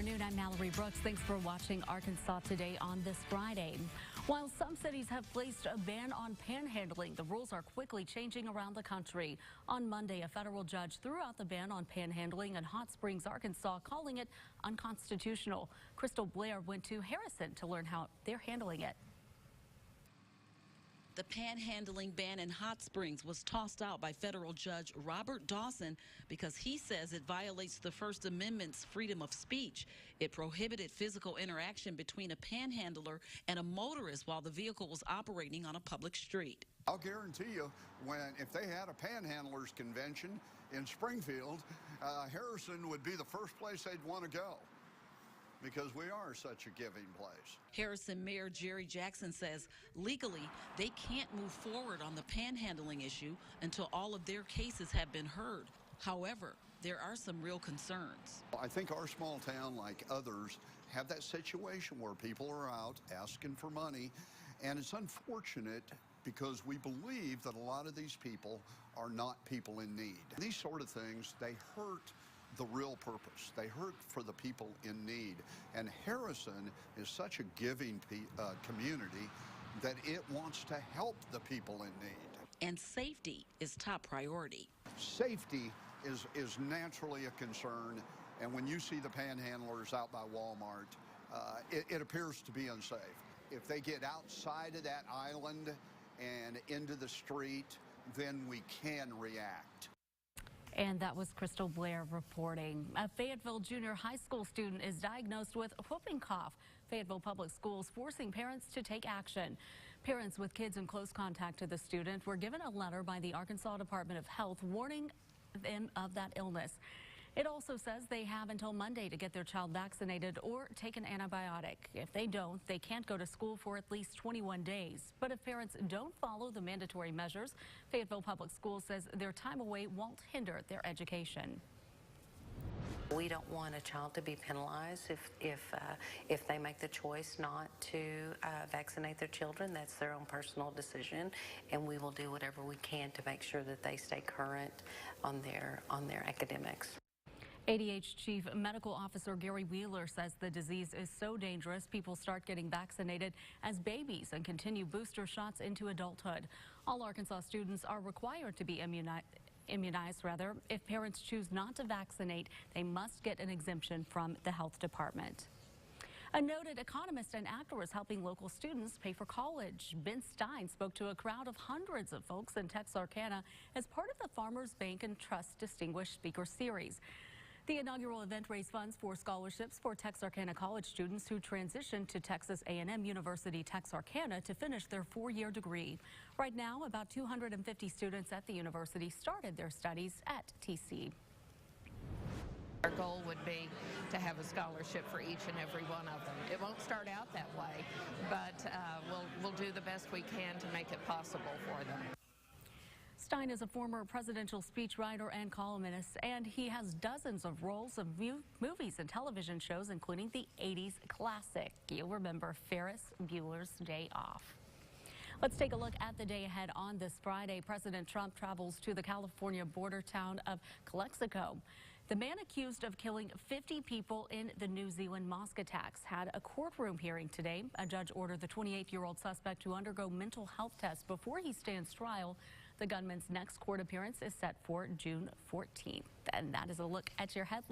afternoon. I'm Mallory Brooks. Thanks for watching Arkansas Today on this Friday. While some cities have placed a ban on panhandling, the rules are quickly changing around the country. On Monday, a federal judge threw out the ban on panhandling in Hot Springs, Arkansas, calling it unconstitutional. Crystal Blair went to Harrison to learn how they're handling it. The panhandling ban in Hot Springs was tossed out by federal judge Robert Dawson because he says it violates the First Amendment's freedom of speech. It prohibited physical interaction between a panhandler and a motorist while the vehicle was operating on a public street. I'll guarantee you, if they had a panhandlers convention in Springfield, Harrison would be the first place they'd want to go, because we are such a giving place. Harrison Mayor Jerry Jackson says legally they can't move forward on the panhandling issue until all of their cases have been heard. However, there are some real concerns. I think our small town, like others, have that situation where people are out asking for money, and it's unfortunate because we believe that a lot of these people are not people in need. These sort of things, they hurt the real purpose. They hurt for the people in need. And Harrison is such a giving community that it wants to help the people in need. And safety is top priority. Safety is naturally a concern. And when you see the panhandlers out by Walmart, it appears to be unsafe. If they get outside of that island and into the street, then we can react. And that was Crystal Blair reporting. A Fayetteville junior high school student is diagnosed with whooping cough. Fayetteville Public Schools forcing parents to take action. Parents with kids in close contact to the student were given a letter by the Arkansas Department of Health warning them of that illness. It also says they have until Monday to get their child vaccinated or take an antibiotic. If they don't, they can't go to school for at least 21 days. But if parents don't follow the mandatory measures, Fayetteville Public Schools says their time away won't hinder their education. We don't want a child to be penalized if they make the choice not to vaccinate their children. That's their own personal decision, and we will do whatever we can to make sure that they stay current on their academics. ADH Chief Medical Officer Gary Wheeler says the disease is so dangerous people start getting vaccinated as babies and continue booster shots into adulthood. All Arkansas students are required to be immunized. If parents choose not to vaccinate, they must get an exemption from the health department. A noted economist and actor is helping local students pay for college. Ben Stein spoke to a crowd of hundreds of folks in Texarkana as part of the Farmers Bank and Trust Distinguished Speaker Series. The inaugural event raised funds for scholarships for Texarkana college students who transitioned to Texas A&M University Texarkana to finish their four-year degree. Right now, about 250 students at the university started their studies at TC. Our goal would be to have a scholarship for each and every one of them. It won't start out that way, but we'll do the best we can to make it possible for them. Stein is a former presidential speechwriter and columnist, and he has dozens of roles of movies and television shows, including the 80s classic. You'll remember Ferris Bueller's Day Off. Let's take a look at the day ahead on this Friday. President Trump travels to the California border town of Calexico. The man accused of killing 50 people in the New Zealand mosque attacks had a courtroom hearing today. A judge ordered the 28-year-old suspect to undergo mental health tests before he stands trial. The gunman's next court appearance is set for June 14th. And that is a look at your headline.